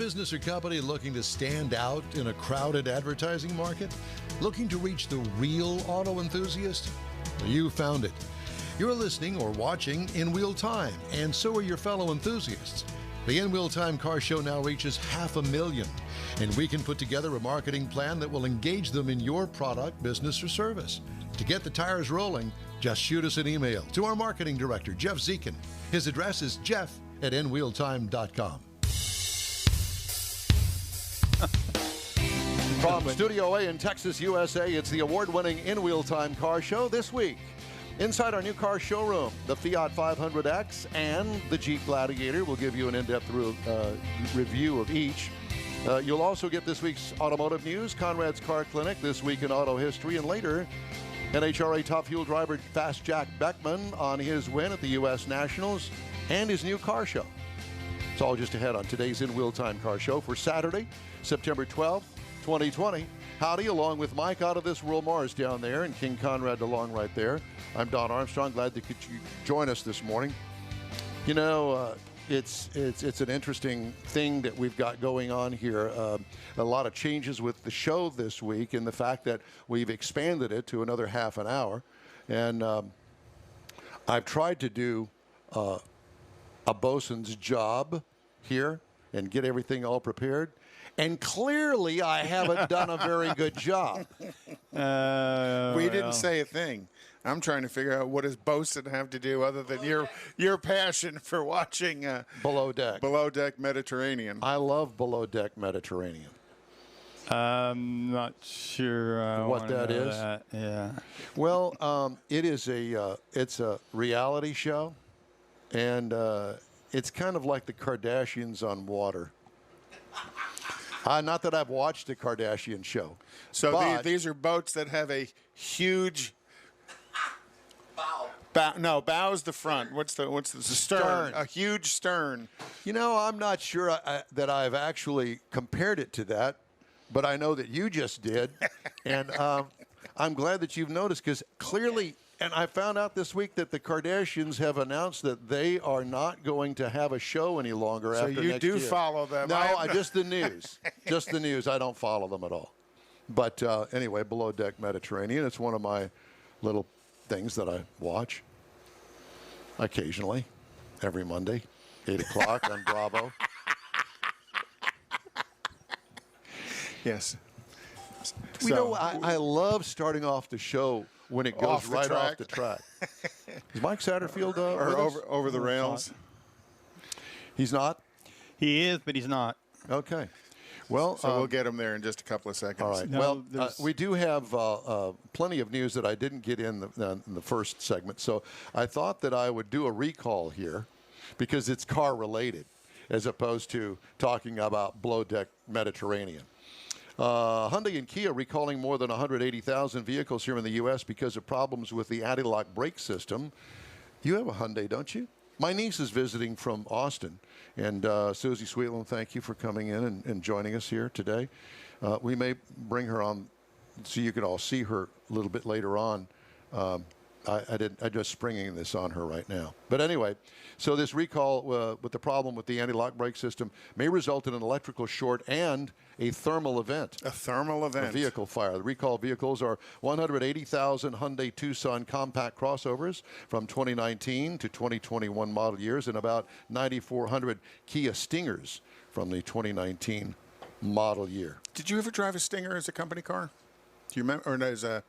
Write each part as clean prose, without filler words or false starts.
business or company looking to stand out in a crowded advertising market? Looking to reach the real auto enthusiast? Well, you found it. You're listening or watching in real time, and so are your fellow enthusiasts. The In Real Time Car Show now reaches 500,000, and we can put together a marketing plan that will engage them in your product, business, or service. To get the tires rolling, just shoot us an email to our marketing director, Jeff Zekin. His address is jeff@nwheeltime.com. From Studio A in Texas, USA, it's the award-winning In Real Time Car Show this week. Inside our new car showroom, the Fiat 500X and the Jeep Gladiator. We'll give you an in-depth review of each. You'll also get this week's automotive news, Conrad's Car Clinic, This Week in Auto History, and later, NHRA Top Fuel driver Fast Jack Beckman on his win at the U.S. Nationals and his new car show. It's all just ahead on today's In Real Time Car Show for Saturday, September 12th, 2020. Howdy, along with Mike out of this world Mars down there and King Conrad DeLong right there. I'm Don Armstrong. Glad that you could join us this morning. You know, it's an interesting thing that we've got going on here. A lot of changes with the show this week, and the fact that we've expanded it to another half an hour. And I've tried to do a bosun's job here and get everything all prepared. And clearly, I haven't done a very good job. We didn't say a thing. I'm trying to figure out what does bosun have to do other than your passion for watching Below Deck Mediterranean. I love Below Deck Mediterranean. I'm not sure what that is. That. Yeah. Well, it's a reality show, and it's kind of like the Kardashians on water. Not that I've watched the Kardashian show. So these are boats that have a huge bow. No, bow's the front. What's the stern? A huge stern. You know, I'm not sure that I've actually compared it to that, but I know that you just did, and I'm glad that you've noticed, because clearly. And I found out this week that the Kardashians have announced that they are not going to have a show any longer after next year. So you do follow them? No, just the news. Just the news. I don't follow them at all. But anyway, Below Deck Mediterranean, it's one of my little things that I watch occasionally, every Monday, 8 o'clock on Bravo. Yes. You know, I love starting off the show when it goes right off the track. Is Mike Satterfield over the rails? He's not? He is, but he's not. Okay. Well, so we'll get him there in just a couple of seconds. All right. No, well, we do have plenty of news that I didn't get in the first segment, so I thought that I would do a recall here because it's car-related as opposed to talking about Below Deck Mediterranean. Hyundai and Kia recalling more than 180,000 vehicles here in the U.S. because of problems with the anti-lock brake system. You have a Hyundai, don't you? My niece is visiting from Austin, and Susie Sweetland, thank you for coming in and joining us here today. We may bring her on so you can all see her a little bit later on. I'm just springing this on her right now. But anyway, so this recall with the problem with the anti-lock brake system may result in an electrical short and a thermal event. A thermal event. A vehicle fire. The recall vehicles are 180,000 Hyundai Tucson compact crossovers from 2019 to 2021 model years and about 9,400 Kia Stingers from the 2019 model year. Did you ever drive a Stinger as a company car? Do you remember, or as a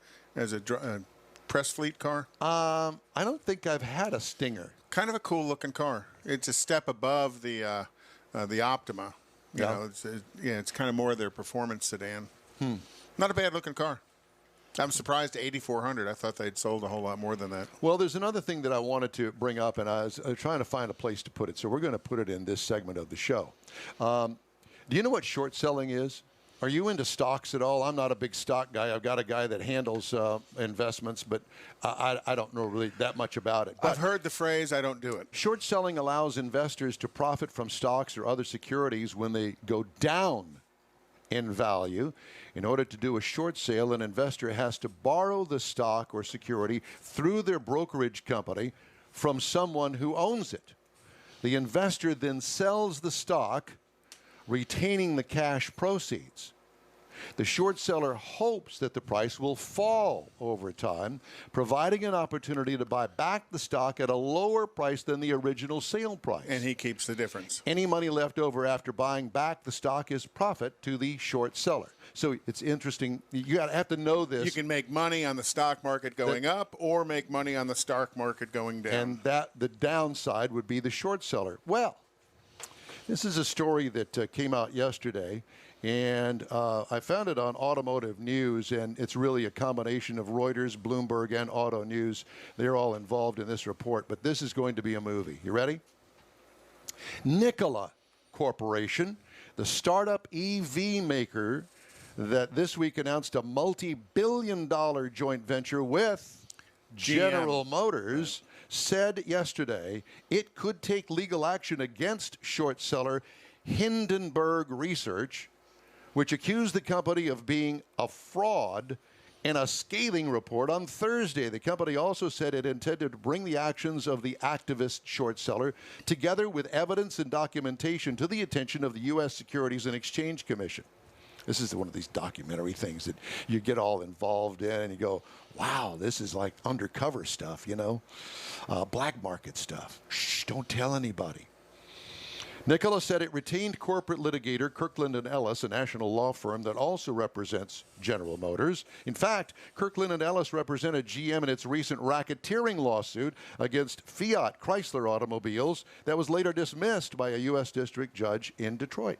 press fleet car? I don't think I've had a Stinger. Kind of a cool looking car. It's a step above the Optima. You know, it's kind of more of their performance sedan. Not a bad looking car. I'm surprised at 8,400. I thought they'd sold a whole lot more than that. Well, there's another thing that I wanted to bring up, and I was trying to find a place to put it. So we're going to put it in this segment of the show. Do you know what short selling is? Are you into stocks at all? I'm not a big stock guy. I've got a guy that handles investments, but I don't know really that much about it. But I've heard the phrase. I don't do it. Short selling allows investors to profit from stocks or other securities when they go down in value. In order to do a short sale, an investor has to borrow the stock or security through their brokerage company from someone who owns it. The investor then sells the stock retaining the cash proceeds. The short seller hopes that the price will fall over time, providing an opportunity to buy back the stock at a lower price than the original sale price. And he keeps the difference. Any money left over after buying back the stock is profit to the short seller. So it's interesting. You have to know this. You can make money on the stock market going up or make money on the stock market going down. And that the downside would be the short seller. Well, this is a story that came out yesterday. And I found it on Automotive News, and it's really a combination of Reuters, Bloomberg, and Auto News. They're all involved in this report, but this is going to be a movie. You ready? Nikola Corporation, the startup EV maker that this week announced a multi-billion-dollar joint venture with General Motors, said yesterday it could take legal action against short seller Hindenburg Research, which accused the company of being a fraud in a scathing report on Thursday. The company also said it intended to bring the actions of the activist short seller together with evidence and documentation to the attention of the U.S. Securities and Exchange Commission. This is one of these documentary things that you get all involved in and you go, wow, this is like undercover stuff, you know, black market stuff. Shh, don't tell anybody. Nikola said it retained corporate litigator Kirkland & Ellis, a national law firm that also represents General Motors. In fact, Kirkland & Ellis represented GM in its recent racketeering lawsuit against Fiat Chrysler automobiles that was later dismissed by a U.S. district judge in Detroit.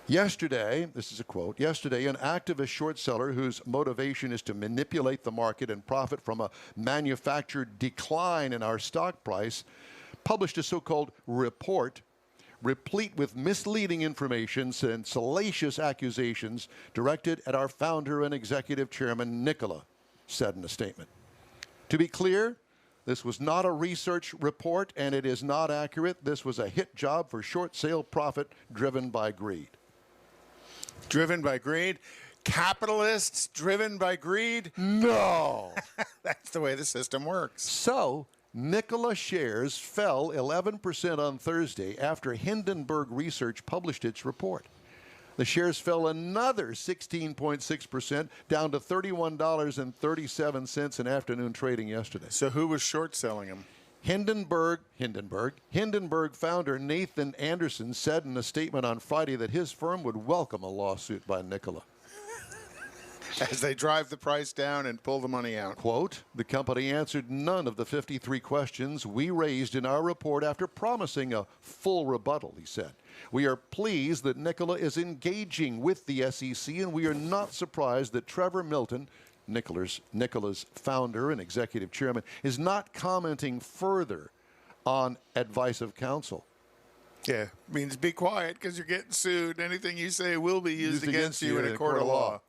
Yesterday, this is a quote, yesterday an activist short seller whose motivation is to manipulate the market and profit from a manufactured decline in our stock price published a so-called report replete with misleading information and salacious accusations directed at our founder and executive chairman, Nikola, said in a statement. To be clear, this was not a research report and it is not accurate. This was a hit job for short sale profit driven by greed. Driven by greed? Capitalists driven by greed? No! That's the way the system works. So, Nikola shares fell 11% on Thursday after Hindenburg Research published its report. The shares fell another 16.6%, down to $31.37 in afternoon trading yesterday. So who was short selling them? Hindenburg founder Nathan Anderson said in a statement on Friday that his firm would welcome a lawsuit by Nikola. As they drive the price down and pull the money out. Quote, the company answered none of the 53 questions we raised in our report after promising a full rebuttal, he said. We are pleased that Nikola is engaging with the SEC, and we are not surprised that Trevor Milton, Nikola's founder and executive chairman, is not commenting further on advice of counsel. Yeah, means be quiet because you're getting sued. Anything you say will be used against you in a court of law.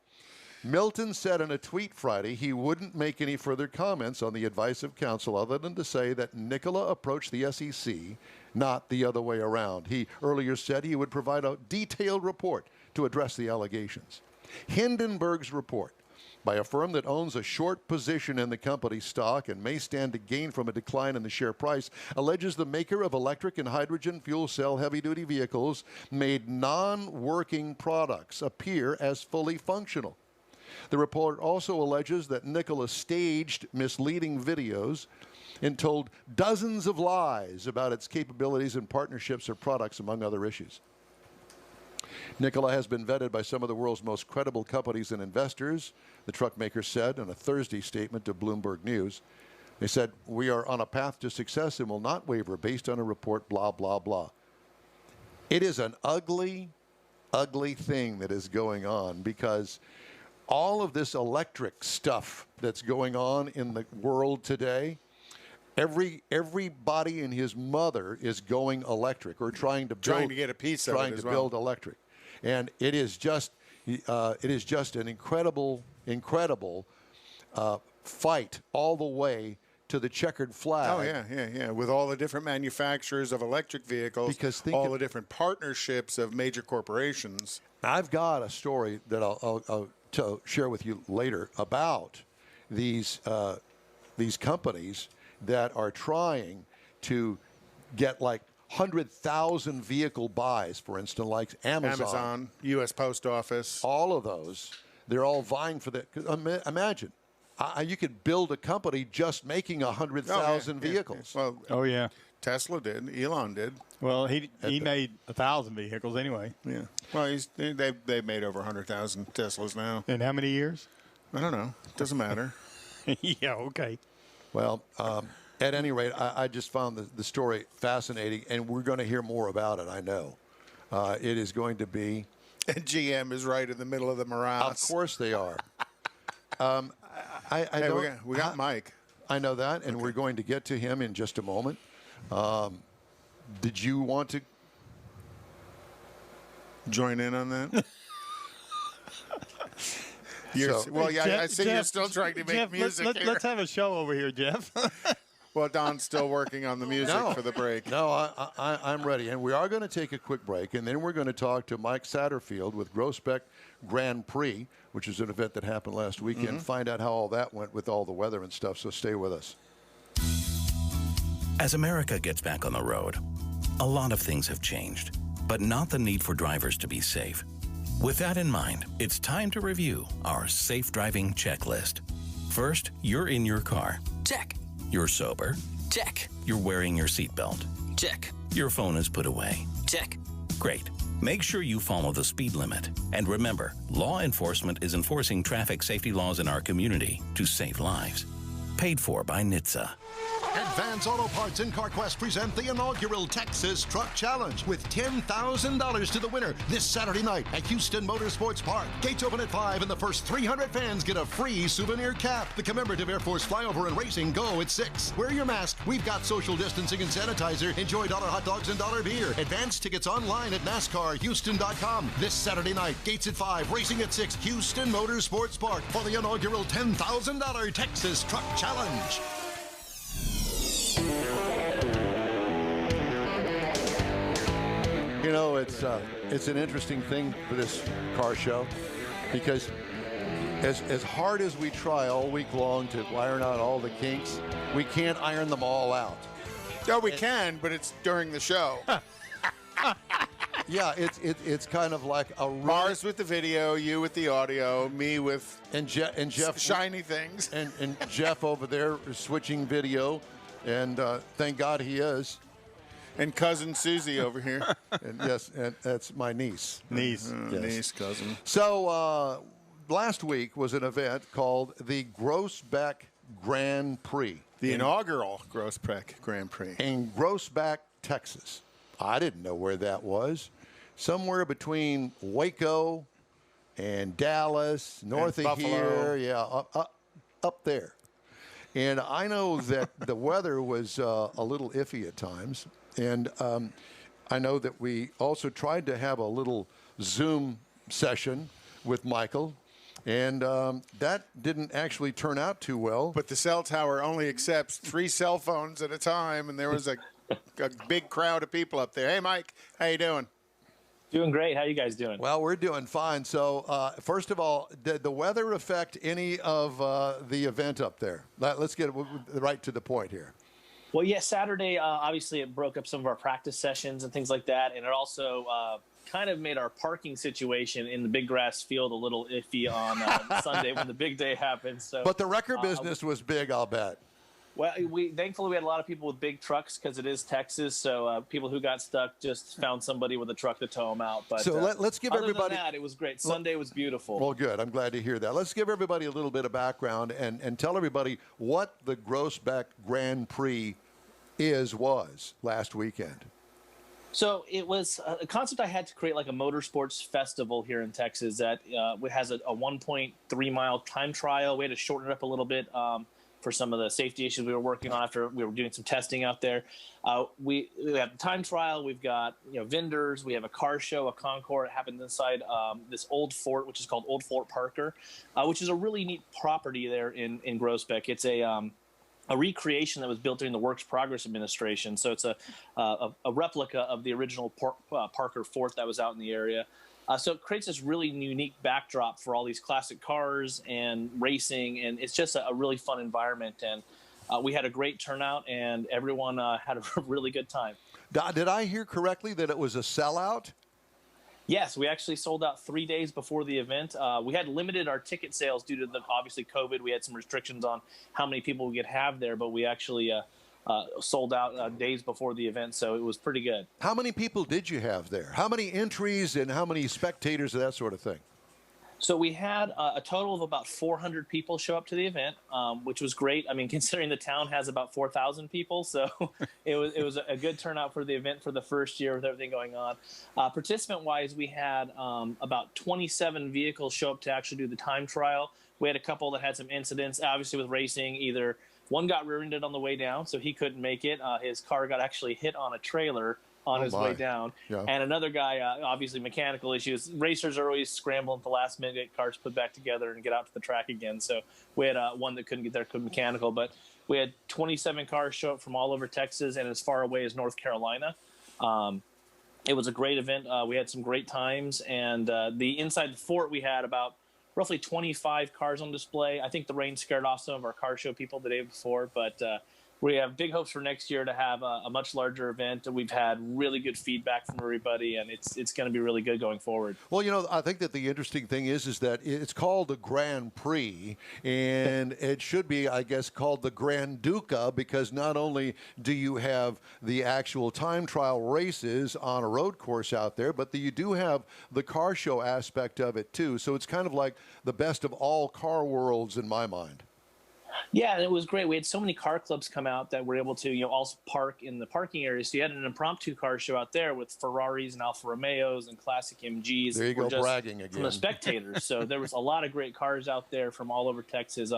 Milton said in a tweet Friday he wouldn't make any further comments on the advice of counsel other than to say that Nikola approached the SEC, not the other way around. He earlier said he would provide a detailed report to address the allegations. Hindenburg's report, by a firm that owns a short position in the company's stock and may stand to gain from a decline in the share price, alleges the maker of electric and hydrogen fuel cell heavy-duty vehicles made non-working products appear as fully functional. The report also alleges that Nikola staged misleading videos and told dozens of lies about its capabilities and partnerships or products, among other issues. Nikola has been vetted by some of the world's most credible companies and investors, the truck maker said in a Thursday statement to Bloomberg News. They said, we are on a path to success and will not waver based on a report, blah, blah, blah. It is an ugly, ugly thing that is going on because all of this electric stuff that's going on in the world today, everybody and his mother is going electric or trying to get a piece of it as well. Build electric, and it is just an incredible fight all the way to the checkered flag. Oh yeah. With all the different manufacturers of electric vehicles, because all the different partnerships of major corporations. I've got a story that I'll to share with you later about these companies that are trying to get like 100,000 vehicle buys, for instance, like Amazon, U.S. Post Office. all of those, they're all vying for that. 'Cause imagine, you could build a company just making 100,000 vehicles. Well, Oh, yeah. Tesla did. Elon did. Well, he made 1,000 vehicles anyway. Yeah. Well, they've made over 100,000 Teslas now. In how many years? I don't know. Doesn't matter. Yeah, okay. Well, at any rate, I just found the story fascinating, and we're going to hear more about it, I know. It is going to be... And GM is right in the middle of the morass. Of course they are. We got Mike. I know that, and we're going to get to him in just a moment. Did you want to join in on that? So- I see you're still trying to make Jeff, music here. let's have a show over here, Jeff. Well, Don's still working on the music for the break. No, I'm ready. And we are going to take a quick break, and then we're going to talk to Mike Satterfield with Grosbeck Grand Prix, which is an event that happened last weekend, find out how all that went with all the weather and stuff, so stay with us. As America gets back on the road, a lot of things have changed, but not the need for drivers to be safe. With that in mind, it's time to review our safe driving checklist. First, you're in your car. Check. You're sober. Check. You're wearing your seatbelt. Check. Your phone is put away. Check. Great. Make sure you follow the speed limit. And remember, law enforcement is enforcing traffic safety laws in our community to save lives. Paid for by NHTSA. Advance Auto Parts and CarQuest present the inaugural Texas Truck Challenge with $10,000 to the winner this Saturday night at Houston Motorsports Park. Gates open at 5 and the first 300 fans get a free souvenir cap. The commemorative Air Force flyover and racing go at 6. Wear your mask. We've got social distancing and sanitizer. Enjoy dollar hot dogs and dollar beer. Advance tickets online at NASCARHouston.com. This Saturday night, gates at 5, racing at 6, Houston Motorsports Park for the inaugural $10,000 Texas Truck Challenge. You know, it's an interesting thing for this car show because as hard as we try all week long to iron out all the kinks, we can't iron them all out. No, we can, but it's during the show. Yeah, it's kind of like a Mars with the video, you with the audio, me with and Jeff shiny things, and Jeff over there is switching video, and thank God he is. And cousin Susie over here. And yes, and that's my niece. Niece. Yes. Niece, cousin. So last week was an event called the Grosbeck Grand Prix. The inaugural Grosbeck Grand Prix. In Groesbeck, Texas. I didn't know where that was. Somewhere between Waco and Dallas, north and of Buffalo. here. Yeah, up there. And I know that the weather was a little iffy at times. And I know that we also tried to have a little Zoom session with Michael. And that didn't actually turn out too well. But the cell tower only accepts 3 cell phones at a time, and there was a big crowd of people up there. Hey, Mike, how you doing? Doing great. How you guys doing? Well, we're doing fine. So, first of all, did the weather affect any of the event up there? Let's get right to the point here. Well, yeah, Saturday, obviously it broke up some of our practice sessions and things like that, and it also kind of made our parking situation in the big grass field a little iffy on Sunday when the big day happened. So, but the record business was big, I'll bet. Well, thankfully we had a lot of people with big trucks because it is Texas. So people who got stuck just found somebody with a truck to tow them out. But so let's give other everybody. than that, it was great. Sunday was beautiful. Well, good. I'm glad to hear that. Let's give everybody a little bit of background and tell everybody what the Grosbeck Grand Prix was last weekend. So it was a concept I had to create like a motorsports festival here in Texas that has a 1.3 mile time trial. We had to shorten it up a little bit for some of the safety issues we were working on after we were doing some testing out there. We have a time trial. We've got vendors. We have a car show, a concours. It happened inside this old fort, which is called Old Fort Parker, which is a really neat property there in Groesbeck. It's a recreation that was built during the Works Progress Administration. So it's a replica of the original Parker Fort that was out in the area. So it creates this really unique backdrop for all these classic cars and racing, and it's just a really fun environment. And we had a great turnout, and everyone had a really good time. Did I hear correctly that it was a sellout? Yes, we actually sold out 3 days before the event. We had limited our ticket sales due to obviously COVID. We had some restrictions on how many people we could have there, but we actually sold out days before the event, so it was pretty good. How many people did you have there? How many entries and how many spectators and that sort of thing? So we had a total of about 400 people show up to the event, which was great. I mean, considering the town has about 4,000 people, so it was a good turnout for the event for the first year with everything going on. Participant-wise, we had about 27 vehicles show up to actually do the time trial. We had a couple that had some incidents, obviously with racing. Either one got rear-ended on the way down, so he couldn't make it. His car got actually hit on a trailer on his way down. Yeah. And another guy, obviously mechanical issues. Racers are always scrambling at the last minute, get cars put back together and get out to the track again. So we had one that couldn't get there, mechanical. But we had 27 cars show up from all over Texas and as far away as North Carolina. It was a great event. We had some great times. And the inside the fort, we had about roughly 25 cars on display. I think the rain scared off some of our car show people the day before, but we have big hopes for next year to have a much larger event. We've had really good feedback from everybody, and it's going to be really good going forward. Well, you know, I think that the interesting thing is that it's called the Grand Prix, and it should be, I guess, called the Grand Duca, because not only do you have the actual time trial races on a road course out there, but you do have the car show aspect of it, too. So it's kind of like the best of all car worlds in my mind. Yeah, and it was great. We had so many car clubs come out that were able to, also park in the parking area. So you had an impromptu car show out there with Ferraris and Alfa Romeos and classic MGs. There you go, bragging again. From the spectators. So there was a lot of great cars out there from all over Texas.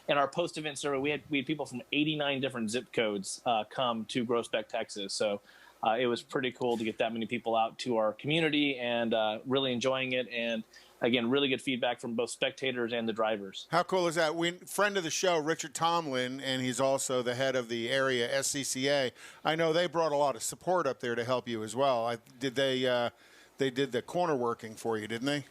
In our post-event survey, we had people from 89 different zip codes come to Groesbeck, Texas. So it was pretty cool to get that many people out to our community and really enjoying it. And again, really good feedback from both spectators and the drivers. How cool is that? Friend of the show, Richard Tomlin, and he's also the head of the area SCCA. I know they brought a lot of support up there to help you as well. They did the corner working for you, didn't they?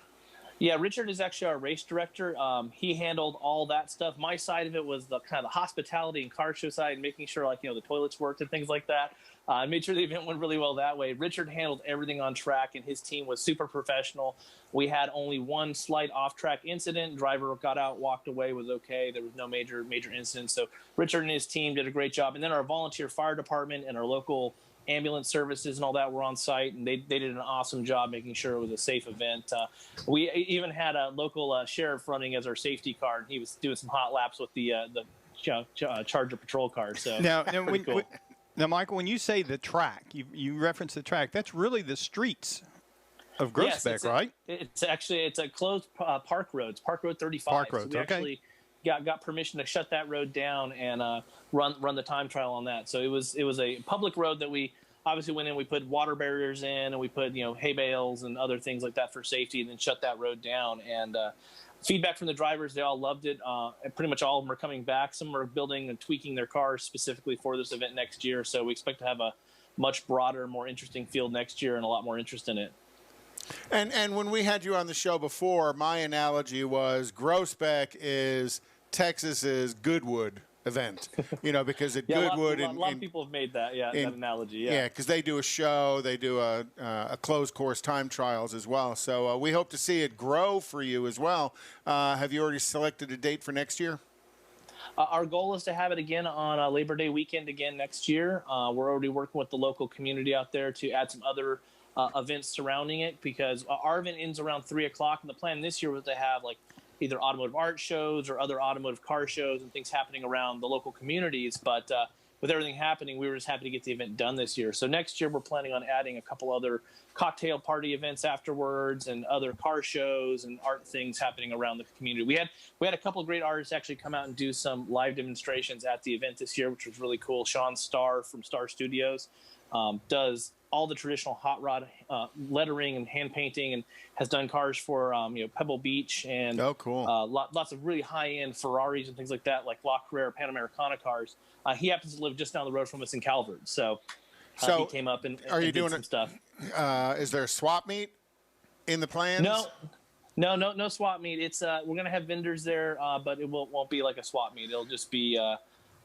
Yeah, Richard is actually our race director. He handled all that stuff. My side of it was the kind of the hospitality and car show side, making sure the toilets worked and things like that. I made sure the event went really well that way. Richard handled everything on track, and his team was super professional. We had only one slight off-track incident. Driver got out, walked away, was okay. There was no major incidents. So Richard and his team did a great job. And then our volunteer fire department and our local ambulance services and all that were on site, and they did an awesome job making sure it was a safe event. We even had a local sheriff running as our safety car, and he was doing some hot laps with the Charger patrol car. So cool. Now, Michael, when you say the track, you reference the track, that's really the streets of Groesbeck, yes, right? It's a closed park road. It's Park Road 35. Park Road, so we actually got permission to shut that road down and run the time trial on that. So it was a public road that we obviously went in. We put water barriers in, and we put hay bales and other things like that for safety, and then shut that road down. And feedback from the drivers, they all loved it. Pretty much all of them are coming back. Some are building and tweaking their cars specifically for this event next year. So we expect to have a much broader, more interesting field next year and a lot more interest in it. And when we had you on the show before, my analogy was Groesbeck is Texas's Goodwood event, because at Goodwood, a lot of people have made that, that analogy. Yeah, because they do a show, they do a closed course time trials as well. So we hope to see it grow for you as well. Have you already selected a date for next year? Our goal is to have it again on Labor Day weekend again next year. We're already working with the local community out there to add some other events surrounding it, because our event ends around 3 o'clock, and the plan this year was to have either automotive art shows or other automotive car shows and things happening around the local communities. But with everything happening, we were just happy to get the event done this year. So next year, we're planning on adding a couple other cocktail party events afterwards and other car shows and art things happening around the community. We had a couple of great artists actually come out and do some live demonstrations at the event this year, which was really cool. Sean Starr from Star Studios does all the traditional hot rod lettering and hand painting, and has done cars for Pebble Beach and lots of really high-end Ferraris and things like that, like La Carrera Panamericana cars. He happens to live just down the road from us in Calvert, so he came up and did some stuff. Is there a swap meet in the plans? No swap meet. It's we're gonna have vendors there, but it won't be like a swap meet. It'll just be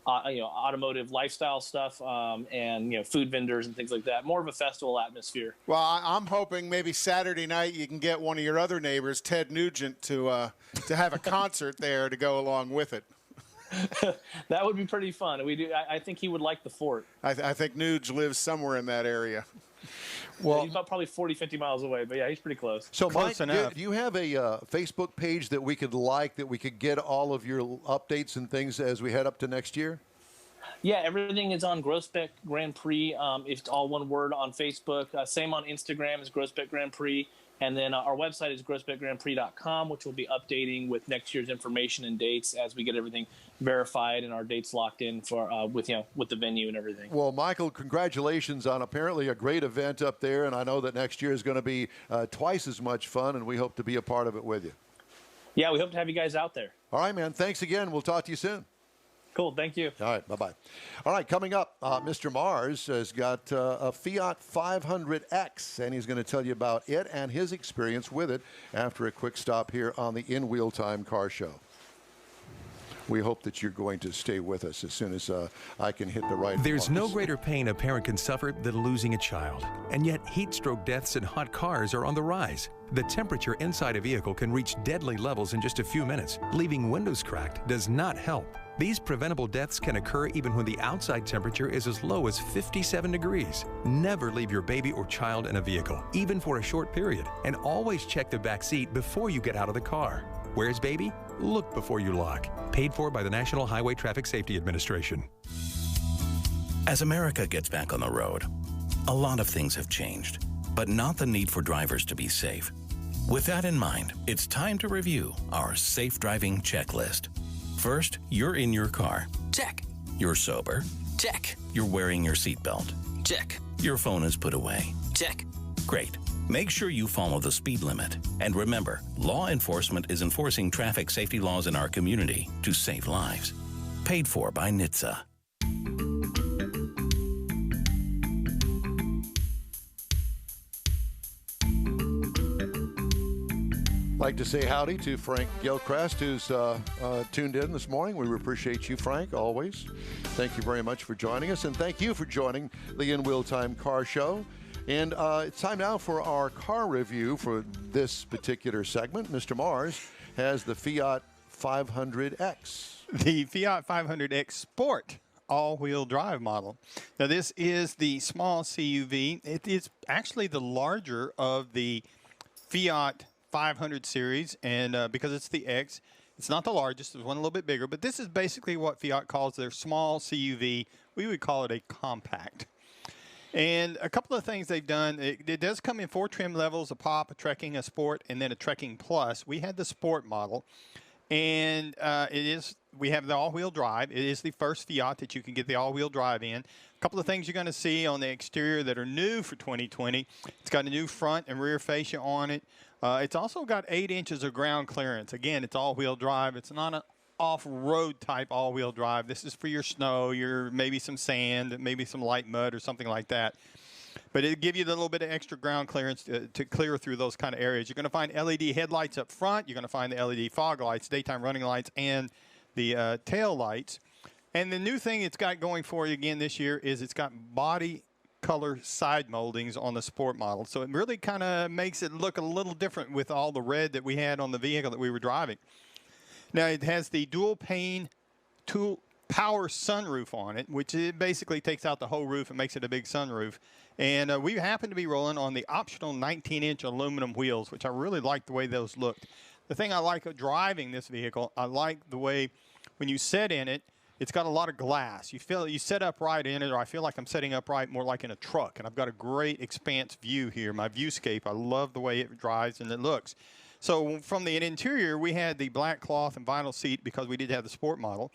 automotive lifestyle stuff, and food vendors and things like that. More of a festival atmosphere. Well, I'm hoping maybe Saturday night you can get one of your other neighbors, Ted Nugent, to have a concert there to go along with it. That would be pretty fun. I think he would like the fort. I think Nuge lives somewhere in that area. Well, he's about probably 40, 50 miles away, but yeah, he's pretty close. So, close Mike, enough. do you have a Facebook page that we could that we could get all of your updates and things as we head up to next year? Yeah, everything is on Grosbeck Grand Prix. It's all one word on Facebook. Same on Instagram as Grosbeck Grand Prix. And then our website is groesbeckgrandprix.com, which will be updating with next year's information and dates as we get everything verified and our dates locked in for with the venue and everything. Well, Michael, congratulations on apparently a great event up there, and I know that next year is going to be twice as much fun, and we hope to be a part of it with you. Yeah, we hope to have you guys out there. All right, man. Thanks again. We'll talk to you soon. Cool. Thank you. All right. Bye-bye. All right. Coming up, Mr. Mars has got a Fiat 500X, and he's going to tell you about it and his experience with it after a quick stop here on the In Wheel Time Car Show. We hope that you're going to stay with us as soon as I can hit the right There's marks. no greater pain a parent can suffer than losing a child. And yet, heat stroke deaths in hot cars are on the rise. The temperature inside a vehicle can reach deadly levels in just a few minutes. Leaving windows cracked does not help. These preventable deaths can occur even when the outside temperature is as low as 57 degrees. Never leave your baby or child in a vehicle, even for a short period, and always check the back seat before you get out of the car. Where's baby? Look before you lock. Paid for by the National Highway Traffic Safety Administration. As America gets back on the road, a lot of things have changed, but not the need for drivers to be safe. With that in mind, it's time to review our safe driving checklist. First, you're in your car. Check. You're sober. Check. You're wearing your seatbelt. Check. Your phone is put away. Check. Great. Make sure you follow the speed limit. And remember, law enforcement is enforcing traffic safety laws in our community to save lives. Paid for by NHTSA. I'd like to say howdy to Frank Gilchrist, who's tuned in this morning. We appreciate you, Frank, always. Thank you very much for joining us, and thank you for joining the In Wheel Time Car Show. And it's time now for our car review for this particular segment. Mr. Mars has the Fiat 500X. The Fiat 500X Sport all-wheel drive model. Now, this is the small CUV. It is actually the larger of the Fiat 500 series, and because it's the X, it's not the largest. There's one a little bit bigger, but this is basically what Fiat calls their small CUV. We would call it a compact. And a couple of things they've done, it does come in 4 trim levels: a Pop, a Trekking, a Sport, and then a Trekking Plus. We had the Sport model, and we have the all-wheel drive. It is the first Fiat that you can get the all-wheel drive in. A couple of things you're going to see on the exterior that are new for 2020. It's got a new front and rear fascia on it. It's also got 8 inches of ground clearance. Again, it's all-wheel drive. It's not an off-road type all-wheel drive. This is for your snow, your maybe some sand, maybe some light mud or something like that. But it'll give you a little bit of extra ground clearance to clear through those kind of areas. You're going to find LED headlights up front. You're going to find the LED fog lights, daytime running lights, and the tail lights. And the new thing it's got going for you again this year is it's got body color side moldings on the Sport model. So it really kind of makes it look a little different with all the red that we had on the vehicle that we were driving. Now, it has the dual pane power sunroof on it, which it basically takes out the whole roof and makes it a big sunroof. And we happen to be rolling on the optional 19-inch aluminum wheels, which I really like the way those looked. The thing I like of driving this vehicle, I like the way when you sit in it, it's got a lot of glass. You set upright in it, or I feel like I'm sitting upright more like in a truck. And I've got a great expanse view here. My viewscape, I love the way it drives and it looks. So from the interior, we had the black cloth and vinyl seat because we did have the Sport model.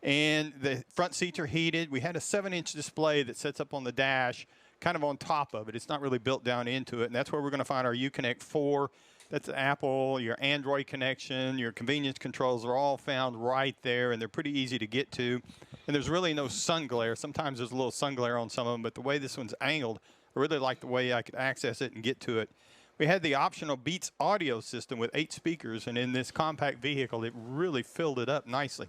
And the front seats are heated. We had a 7-inch display that sits up on the dash, kind of on top of it. It's not really built down into it. And that's where we're going to find our Uconnect 4. That's Apple, your Android connection, your convenience controls are all found right there, and they're pretty easy to get to. And there's really no sun glare. Sometimes there's a little sun glare on some of them, but the way this one's angled, I really like the way I could access it and get to it. We had the optional Beats audio system with 8 speakers, and in this compact vehicle, it really filled it up nicely.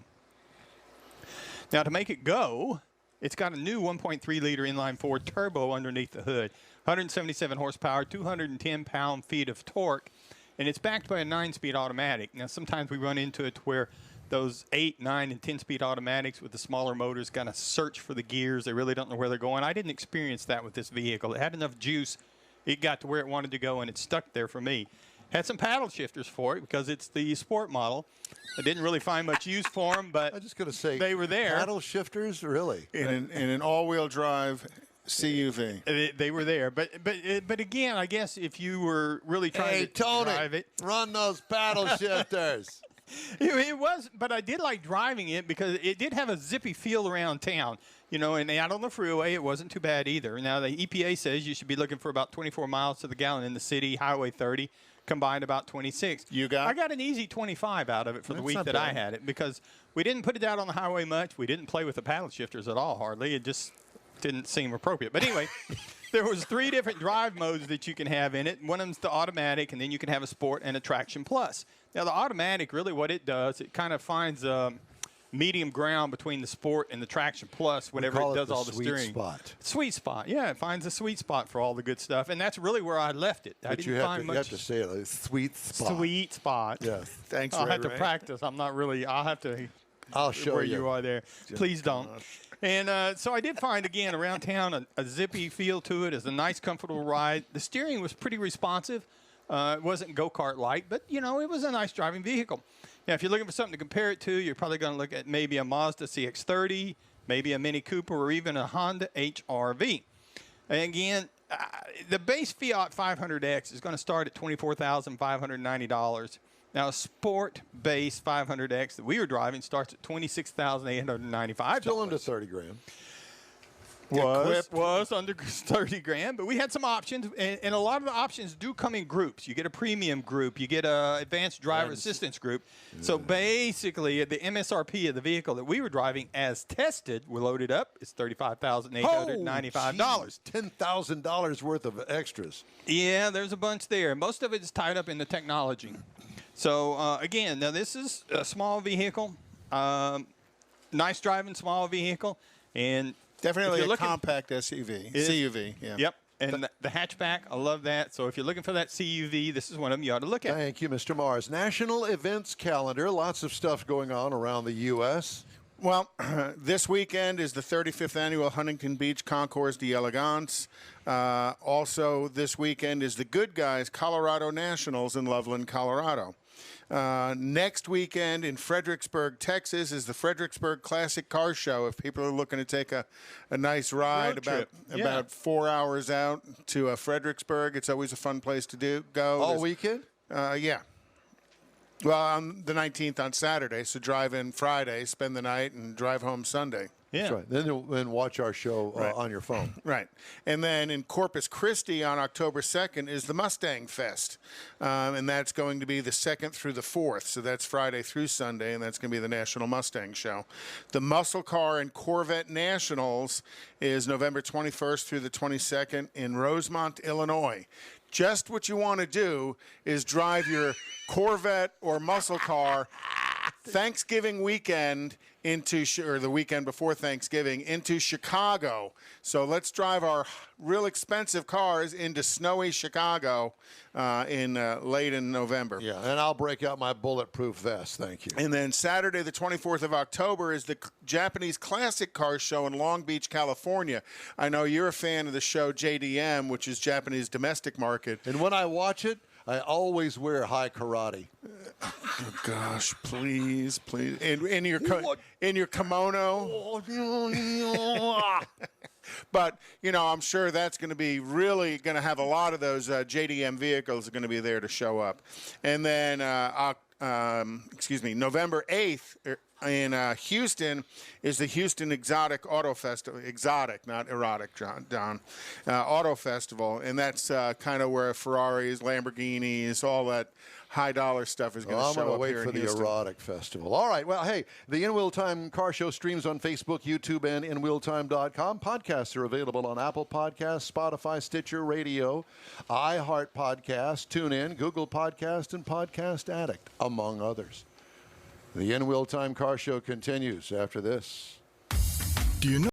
Now, to make it go, it's got a new 1.3-liter inline-4 turbo underneath the hood, 177 horsepower, 210 pound-feet of torque, and it's backed by a 9-speed automatic. Now, sometimes we run into it where those 8, 9, and 10-speed automatics with the smaller motors kind of search for the gears. They really don't know where they're going. I didn't experience that with this vehicle. It had enough juice. It got to where it wanted to go, and it stuck there for me. Had some paddle shifters for it because it's the sport model. I didn't really find much use for them, but I was just going to say, they were there. Paddle shifters, really? In an all-wheel drive CUV. They were there, but again, I guess if you were really trying to drive it, run those paddle shifters. It was, but I did like driving it because it did have a zippy feel around town, and out on the freeway, it wasn't too bad either. Now, the EPA says you should be looking for about 24 miles to the gallon in the city, Highway 30, combined about 26. I got an easy 25 out of it for the week that I had it because we didn't put it out on the highway much. We didn't play with the paddle shifters at all, hardly. It just didn't seem appropriate. But anyway, there was 3 different drive modes that you can have in it. One of them's the automatic, and then you can have a sport and a traction plus. Now, the automatic, really what it does, it kind of finds medium ground between the sport and the traction plus whenever it does all the steering. Sweet spot. Yeah, it finds a sweet spot for all the good stuff, and that's really where I left it. I didn't find much. You have to say it, like, sweet spot. Sweet spot. Yeah. Thanks, I'll have to practice. I'm not really. I'll have to. I'll show where you are there. Please don't. And so I did find, again, around town a zippy feel to it. It's a nice, comfortable ride. The steering was pretty responsive. It wasn't go-kart like, but, it was a nice driving vehicle. Now, if you're looking for something to compare it to, you're probably going to look at maybe a Mazda CX-30, maybe a Mini Cooper, or even a Honda HR-V. And again, the base Fiat 500X is going to start at $24,590. Now, a sport base 500X that we were driving starts at $26,895. Still under 30 grand. Was under 30 grand, but we had some options, and a lot of the options do come in groups. You get a premium group, you get a advanced driver assistance group. Yeah. So basically, the MSRP of the vehicle that we were driving, as tested, we loaded up, is $35,895. $10,000 worth of extras. Yeah, there's a bunch there. Most of it is tied up in the technology. So again, now this is a small vehicle, nice driving small vehicle, and definitely a compact SUV, CUV. Yeah. Yep. And the hatchback, I love that. So if you're looking for that CUV, this is one of them you ought to look at. Thank you, Mr. Mars. National events calendar. Lots of stuff going on around the U.S. Well, this weekend is the 35th annual Huntington Beach Concours d'Elegance. Also, this weekend is the Good Guys Colorado Nationals in Loveland, Colorado. Next weekend in Fredericksburg, Texas, is the Fredericksburg Classic Car Show. If people are looking to take a nice ride about 4 hours out to Fredericksburg, it's always a fun place to go. All weekend? Yeah. Well, on the 19th on Saturday, so drive in Friday, spend the night, and drive home Sunday. Yeah. That's right. Then watch our show on your phone. Right. And then in Corpus Christi on October 2nd is the Mustang Fest. And that's going to be the 2nd through the 4th. So that's Friday through Sunday, and that's going to be the National Mustang Show. The Muscle Car and Corvette Nationals is November 21st through the 22nd in Rosemont, Illinois. Just what you want to do is drive your Corvette or muscle car Thanksgiving weekend or the weekend before Thanksgiving into Chicago. So let's drive our real expensive cars into snowy Chicago late in November. Yeah, and I'll break out my bulletproof vest. Thank you. And then Saturday, the 24th of October, is the Japanese Classic Car Show in Long Beach, California. I know you're a fan of the show JDM, which is Japanese domestic market. And when I watch it, I always wear high karate. Oh gosh, please. In your kimono. But, I'm sure that's going to be really going to have a lot of those JDM vehicles are going to be there to show up. And then, November 8th in Houston is the Houston Exotic Auto Festival. Exotic, not erotic, Don. Auto Festival. And that's kind of where Ferraris, Lamborghinis, all that high-dollar stuff is going to show up here in Houston. I'm going to wait for the erotic festival. All right. Well, hey, the In Wheel Time Car Show streams on Facebook, YouTube, and InWheelTime.com. Podcasts are available on Apple Podcasts, Spotify, Stitcher Radio, iHeart Podcast, TuneIn, Google Podcast, and Podcast Addict, among others. The In Wheel Time Car Show continues after this. Do you know?